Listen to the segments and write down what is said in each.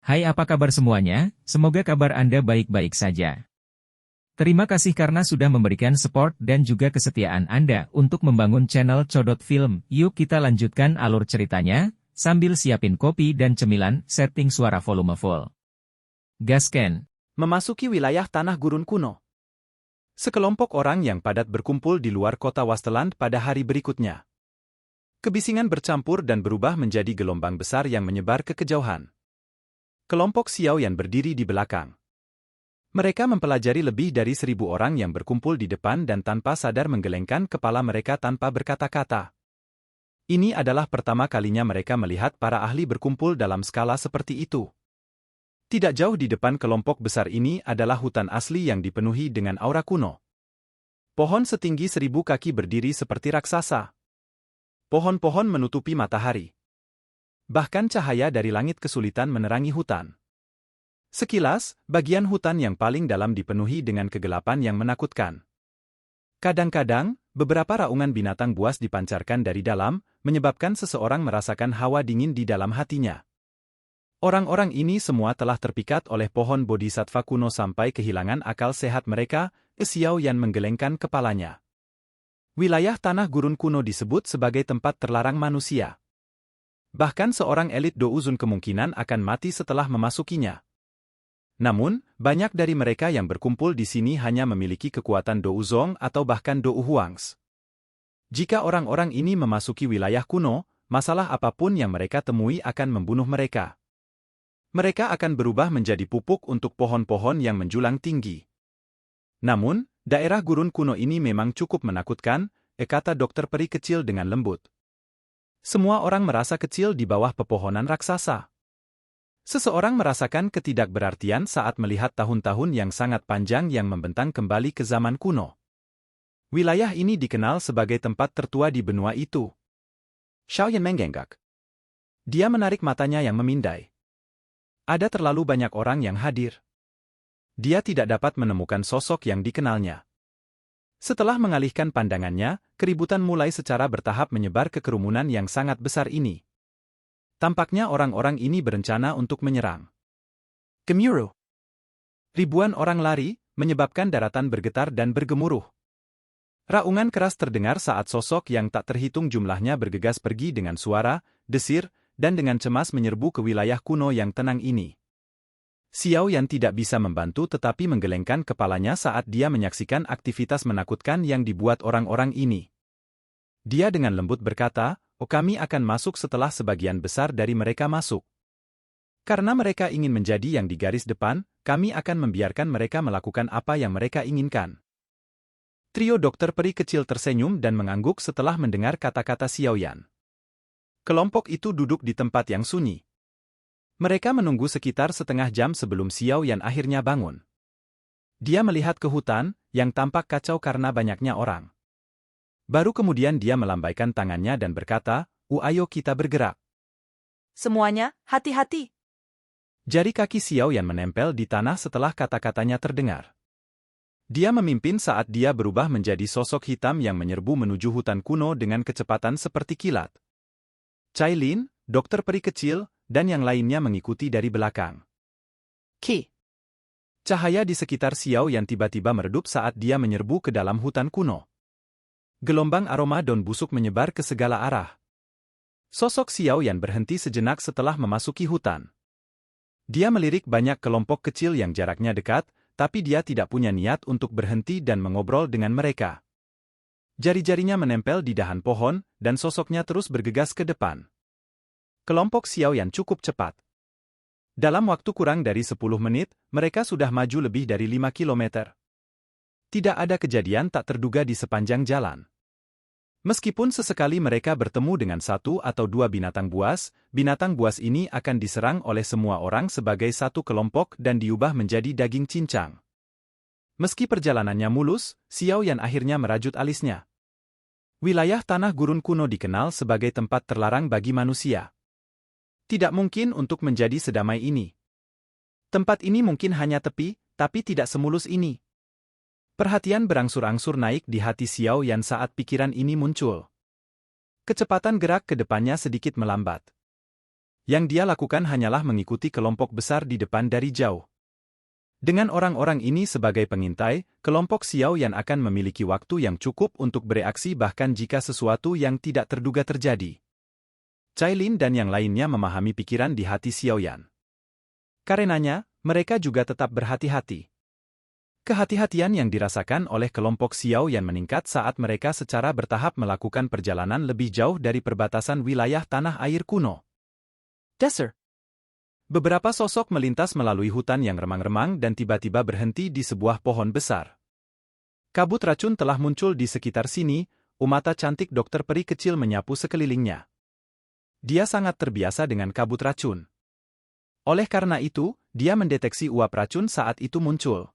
Hai, apa kabar semuanya? Semoga kabar Anda baik-baik saja. Terima kasih karena sudah memberikan support dan juga kesetiaan Anda untuk membangun channel Codot Film. Yuk kita lanjutkan alur ceritanya, sambil siapin kopi dan cemilan, setting suara volume full. Gasken. Memasuki wilayah tanah gurun kuno. Sekelompok orang yang padat berkumpul di luar kota Wasteland pada hari berikutnya. Kebisingan bercampur dan berubah menjadi gelombang besar yang menyebar ke kejauhan. Kelompok Xiaoyan berdiri di belakang. Mereka mempelajari lebih dari 1.000 orang yang berkumpul di depan dan tanpa sadar menggelengkan kepala mereka tanpa berkata-kata. Ini adalah pertama kalinya mereka melihat para ahli berkumpul dalam skala seperti itu. Tidak jauh di depan kelompok besar ini adalah hutan asli yang dipenuhi dengan aura kuno. Pohon setinggi 1.000 kaki berdiri seperti raksasa. Pohon-pohon menutupi matahari. Bahkan cahaya dari langit kesulitan menerangi hutan. Sekilas, bagian hutan yang paling dalam dipenuhi dengan kegelapan yang menakutkan. Kadang-kadang, beberapa raungan binatang buas dipancarkan dari dalam, menyebabkan seseorang merasakan hawa dingin di dalam hatinya. Orang-orang ini semua telah terpikat oleh pohon bodhisattva kuno sampai kehilangan akal sehat mereka. Xiaoyan menggelengkan kepalanya. Wilayah tanah gurun kuno disebut sebagai tempat terlarang manusia. Bahkan seorang elit Douzun kemungkinan akan mati setelah memasukinya. Namun, banyak dari mereka yang berkumpul di sini hanya memiliki kekuatan Douzong atau bahkan Douhuangs. Jika orang-orang ini memasuki wilayah kuno, masalah apapun yang mereka temui akan membunuh mereka. Mereka akan berubah menjadi pupuk untuk pohon-pohon yang menjulang tinggi. Namun, daerah gurun kuno ini memang cukup menakutkan, kata dokter peri kecil dengan lembut. Semua orang merasa kecil di bawah pepohonan raksasa. Seseorang merasakan ketidakberartian saat melihat tahun-tahun yang sangat panjang yang membentang kembali ke zaman kuno. Wilayah ini dikenal sebagai tempat tertua di benua itu. Xiaoyan menggenggak. Dia menarik matanya yang memindai. Ada terlalu banyak orang yang hadir. Dia tidak dapat menemukan sosok yang dikenalnya. Setelah mengalihkan pandangannya, keributan mulai secara bertahap menyebar ke kerumunan yang sangat besar ini. Tampaknya orang-orang ini berencana untuk menyerang. Gemuruh. Ribuan orang lari, menyebabkan daratan bergetar dan bergemuruh. Raungan keras terdengar saat sosok yang tak terhitung jumlahnya bergegas pergi dengan suara, desir, dan dengan cemas menyerbu ke wilayah kuno yang tenang ini. Xiaoyan tidak bisa membantu tetapi menggelengkan kepalanya saat dia menyaksikan aktivitas menakutkan yang dibuat orang-orang ini. Dia dengan lembut berkata, kami akan masuk setelah sebagian besar dari mereka masuk. Karena mereka ingin menjadi yang di garis depan, kami akan membiarkan mereka melakukan apa yang mereka inginkan. Trio dokter peri kecil tersenyum dan mengangguk setelah mendengar kata-kata Xiaoyan. Kelompok itu duduk di tempat yang sunyi. Mereka menunggu sekitar setengah jam sebelum Xiaoyan akhirnya bangun. Dia melihat ke hutan, yang tampak kacau karena banyaknya orang. Baru kemudian dia melambaikan tangannya dan berkata, ayo kita bergerak. Semuanya, hati-hati. Jari kaki Xiaoyan menempel di tanah setelah kata-katanya terdengar. Dia memimpin saat dia berubah menjadi sosok hitam yang menyerbu menuju hutan kuno dengan kecepatan seperti kilat. Cailin, dokter peri kecil, dan yang lainnya mengikuti dari belakang. Ki. Cahaya di sekitar Xiaoyan tiba-tiba meredup saat dia menyerbu ke dalam hutan kuno. Gelombang aroma daun busuk menyebar ke segala arah. Sosok Xiaoyan berhenti sejenak setelah memasuki hutan. Dia melirik banyak kelompok kecil yang jaraknya dekat, tapi dia tidak punya niat untuk berhenti dan mengobrol dengan mereka. Jari-jarinya menempel di dahan pohon, dan sosoknya terus bergegas ke depan. Kelompok Xiaoyan cukup cepat. Dalam waktu kurang dari 10 menit, mereka sudah maju lebih dari 5 kilometer. Tidak ada kejadian tak terduga di sepanjang jalan. Meskipun sesekali mereka bertemu dengan satu atau dua binatang buas ini akan diserang oleh semua orang sebagai satu kelompok dan diubah menjadi daging cincang. Meski perjalanannya mulus, Xiaoyan akhirnya merajut alisnya. Wilayah tanah gurun kuno dikenal sebagai tempat terlarang bagi manusia. Tidak mungkin untuk menjadi sedamai ini. Tempat ini mungkin hanya tepi, tapi tidak semulus ini. Perhatian berangsur-angsur naik di hati Xiaoyan saat pikiran ini muncul. Kecepatan gerak ke depannya sedikit melambat. Yang dia lakukan hanyalah mengikuti kelompok besar di depan dari jauh. Dengan orang-orang ini sebagai pengintai, kelompok Xiao Yan akan memiliki waktu yang cukup untuk bereaksi bahkan jika sesuatu yang tidak terduga terjadi. Cailin dan yang lainnya memahami pikiran di hati Xiao Yan. Karenanya, mereka juga tetap berhati-hati. Kehati-hatian yang dirasakan oleh kelompok Xiao Yan meningkat saat mereka secara bertahap melakukan perjalanan lebih jauh dari perbatasan wilayah tanah air kuno. Desert. Beberapa sosok melintas melalui hutan yang remang-remang dan tiba-tiba berhenti di sebuah pohon besar. Kabut racun telah muncul di sekitar sini, mata cantik dokter peri kecil menyapu sekelilingnya. Dia sangat terbiasa dengan kabut racun. Oleh karena itu, dia mendeteksi uap racun saat itu muncul.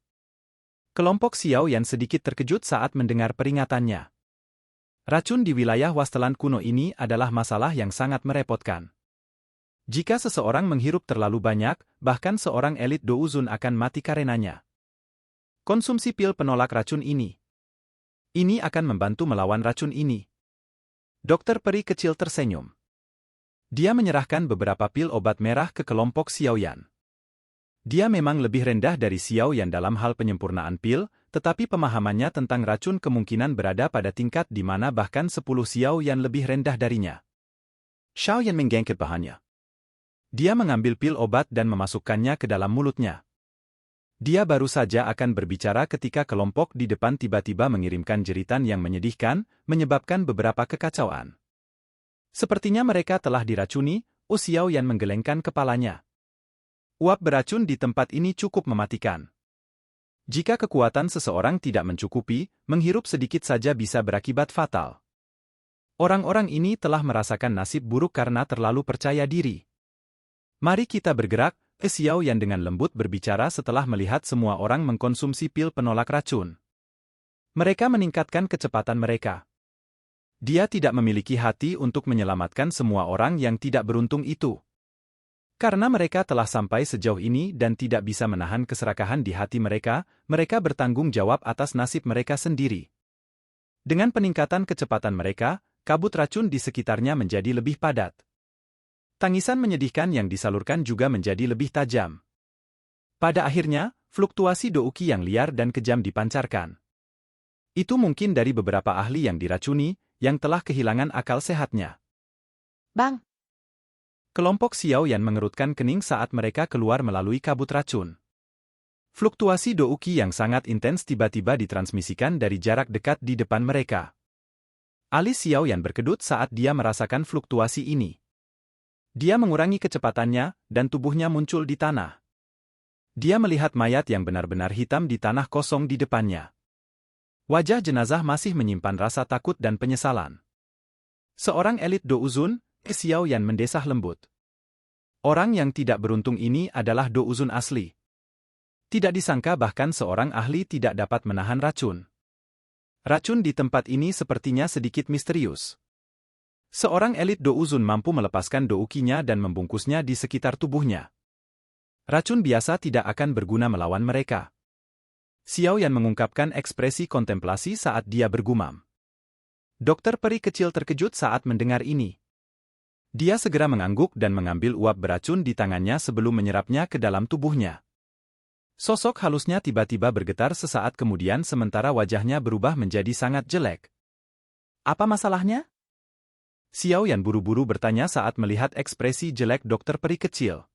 Kelompok Xiao Yan sedikit terkejut saat mendengar peringatannya. Racun di wilayah Wasteland kuno ini adalah masalah yang sangat merepotkan. Jika seseorang menghirup terlalu banyak, bahkan seorang elit douzun akan mati karenanya. Konsumsi pil penolak racun ini. Ini akan membantu melawan racun ini. Dokter peri kecil tersenyum. Dia menyerahkan beberapa pil obat merah ke kelompok Xiao Yan. Dia memang lebih rendah dari Xiao Yan dalam hal penyempurnaan pil, tetapi pemahamannya tentang racun kemungkinan berada pada tingkat di mana bahkan 10 Xiao Yan lebih rendah darinya. Xiao Yan menggengket bahannya. Dia mengambil pil obat dan memasukkannya ke dalam mulutnya. Dia baru saja akan berbicara ketika kelompok di depan tiba-tiba mengirimkan jeritan yang menyedihkan, menyebabkan beberapa kekacauan. Sepertinya mereka telah diracuni, Xiao Yan menggelengkan kepalanya. Uap beracun di tempat ini cukup mematikan. Jika kekuatan seseorang tidak mencukupi, menghirup sedikit saja bisa berakibat fatal. Orang-orang ini telah merasakan nasib buruk karena terlalu percaya diri. Mari kita bergerak, Xiao Yan dengan lembut berbicara setelah melihat semua orang mengkonsumsi pil penolak racun. Mereka meningkatkan kecepatan mereka. Dia tidak memiliki hati untuk menyelamatkan semua orang yang tidak beruntung itu. Karena mereka telah sampai sejauh ini dan tidak bisa menahan keserakahan di hati mereka, mereka bertanggung jawab atas nasib mereka sendiri. Dengan peningkatan kecepatan mereka, kabut racun di sekitarnya menjadi lebih padat. Tangisan menyedihkan yang disalurkan juga menjadi lebih tajam. Pada akhirnya, fluktuasi douki yang liar dan kejam dipancarkan. Itu mungkin dari beberapa ahli yang diracuni, yang telah kehilangan akal sehatnya. Bang. Kelompok Xiao Yan mengerutkan kening saat mereka keluar melalui kabut racun. Fluktuasi douki yang sangat intens tiba-tiba ditransmisikan dari jarak dekat di depan mereka. Alis Xiao Yan berkedut saat dia merasakan fluktuasi ini. Dia mengurangi kecepatannya, dan tubuhnya muncul di tanah. Dia melihat mayat yang benar-benar hitam di tanah kosong di depannya. Wajah jenazah masih menyimpan rasa takut dan penyesalan. Seorang elit douzun, Xiao Yan mendesah lembut. Orang yang tidak beruntung ini adalah douzun asli. Tidak disangka bahkan seorang ahli tidak dapat menahan racun. Racun di tempat ini sepertinya sedikit misterius. Seorang elit douzun mampu melepaskan doukinya dan membungkusnya di sekitar tubuhnya. Racun biasa tidak akan berguna melawan mereka. Xiao Yan mengungkapkan ekspresi kontemplasi saat dia bergumam. Dokter peri kecil terkejut saat mendengar ini. Dia segera mengangguk dan mengambil uap beracun di tangannya sebelum menyerapnya ke dalam tubuhnya. Sosok halusnya tiba-tiba bergetar sesaat kemudian sementara wajahnya berubah menjadi sangat jelek. Apa masalahnya? Xiao Yan buru-buru bertanya saat melihat ekspresi jelek dokter peri kecil.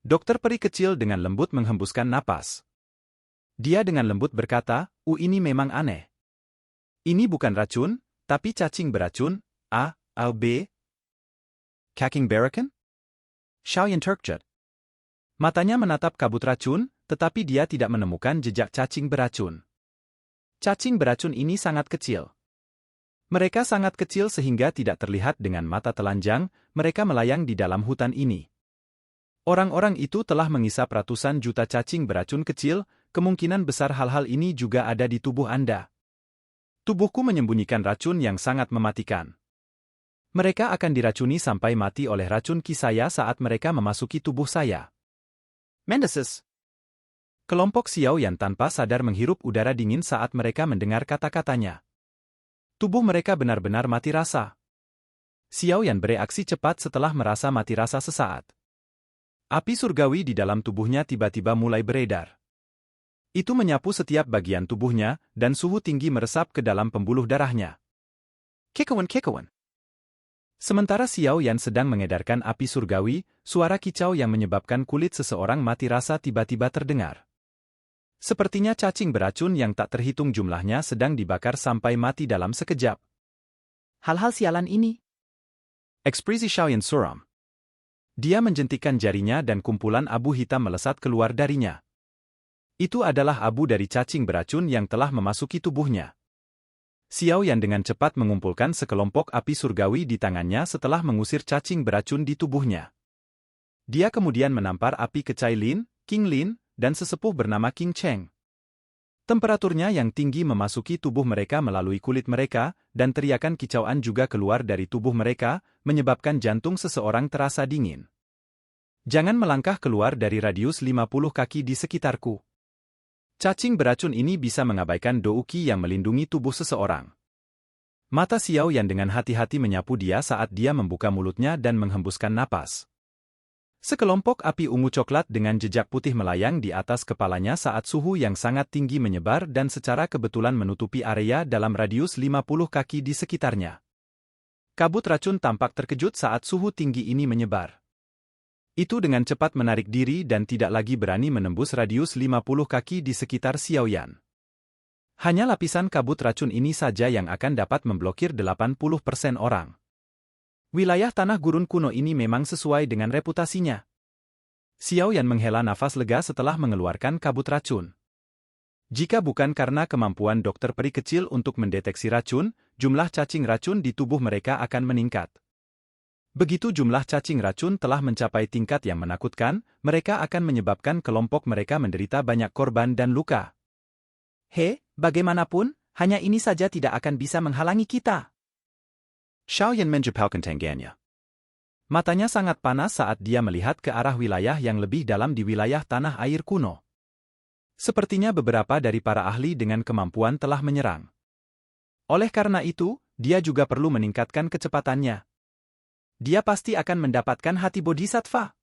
Dokter peri kecil dengan lembut menghembuskan napas. Dia dengan lembut berkata, ini memang aneh. Ini bukan racun, tapi cacing beracun, B. Cacing beracan? Xiao Yan terkejut. Matanya menatap kabut racun, tetapi dia tidak menemukan jejak cacing beracun. Cacing beracun ini sangat kecil. Mereka sangat kecil sehingga tidak terlihat dengan mata telanjang, mereka melayang di dalam hutan ini. Orang-orang itu telah mengisap ratusan juta cacing beracun kecil, kemungkinan besar hal-hal ini juga ada di tubuh Anda. Tubuhku menyembunyikan racun yang sangat mematikan. Mereka akan diracuni sampai mati oleh racun ki saya saat mereka memasuki tubuh saya. Mendeses. Kelompok Xiao Yan tanpa sadar menghirup udara dingin saat mereka mendengar kata-katanya. Tubuh mereka benar-benar mati rasa. Xiao Yan bereaksi cepat setelah merasa mati rasa sesaat. Api surgawi di dalam tubuhnya tiba-tiba mulai beredar. Itu menyapu setiap bagian tubuhnya, dan suhu tinggi meresap ke dalam pembuluh darahnya. Kekawan. Sementara Xiao Yan sedang mengedarkan api surgawi, suara kicau yang menyebabkan kulit seseorang mati rasa tiba-tiba terdengar. Sepertinya cacing beracun yang tak terhitung jumlahnya sedang dibakar sampai mati dalam sekejap. Hal-hal sialan ini. Ekspresi Xiao Yan suram. Dia menjentikkan jarinya dan kumpulan abu hitam melesat keluar darinya. Itu adalah abu dari cacing beracun yang telah memasuki tubuhnya. Xiao Yan dengan cepat mengumpulkan sekelompok api surgawi di tangannya setelah mengusir cacing beracun di tubuhnya. Dia kemudian menampar api ke Cai Lin, King Lin, dan sesepuh bernama King Cheng. Temperaturnya yang tinggi memasuki tubuh mereka melalui kulit mereka, dan teriakan kicauan juga keluar dari tubuh mereka, menyebabkan jantung seseorang terasa dingin. Jangan melangkah keluar dari radius 50 kaki di sekitarku. Cacing beracun ini bisa mengabaikan douki yang melindungi tubuh seseorang. Mata Xiao Yan dengan hati-hati menyapu dia saat dia membuka mulutnya dan menghembuskan napas. Sekelompok api ungu coklat dengan jejak putih melayang di atas kepalanya saat suhu yang sangat tinggi menyebar dan secara kebetulan menutupi area dalam radius 50 kaki di sekitarnya. Kabut racun tampak terkejut saat suhu tinggi ini menyebar. Itu dengan cepat menarik diri dan tidak lagi berani menembus radius 50 kaki di sekitar Xiao Yan. Hanya lapisan kabut racun ini saja yang akan dapat memblokir 80% orang. Wilayah tanah gurun kuno ini memang sesuai dengan reputasinya. Xiao Yan menghela nafas lega setelah mengeluarkan kabut racun. Jika bukan karena kemampuan dokter peri kecil untuk mendeteksi racun, jumlah cacing racun di tubuh mereka akan meningkat. Begitu jumlah cacing racun telah mencapai tingkat yang menakutkan, mereka akan menyebabkan kelompok mereka menderita banyak korban dan luka. Bagaimanapun, hanya ini saja tidak akan bisa menghalangi kita. Xiao Yan menjepaukan tangannya. Matanya sangat panas saat dia melihat ke arah wilayah yang lebih dalam di wilayah tanah air kuno. Sepertinya beberapa dari para ahli dengan kemampuan telah menyerang. Oleh karena itu, dia juga perlu meningkatkan kecepatannya. Dia pasti akan mendapatkan hati bodhisattva.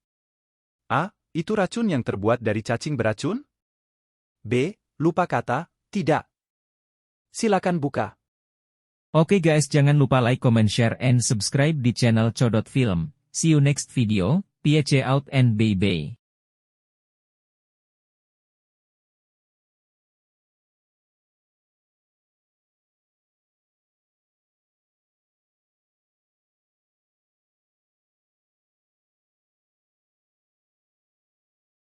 A. Itu racun yang terbuat dari cacing beracun? B. Lupa kata, tidak. Silakan buka. Oke guys, jangan lupa like, comment, share, and subscribe di channel Codot Film. See you next video, peace out and bye-bye.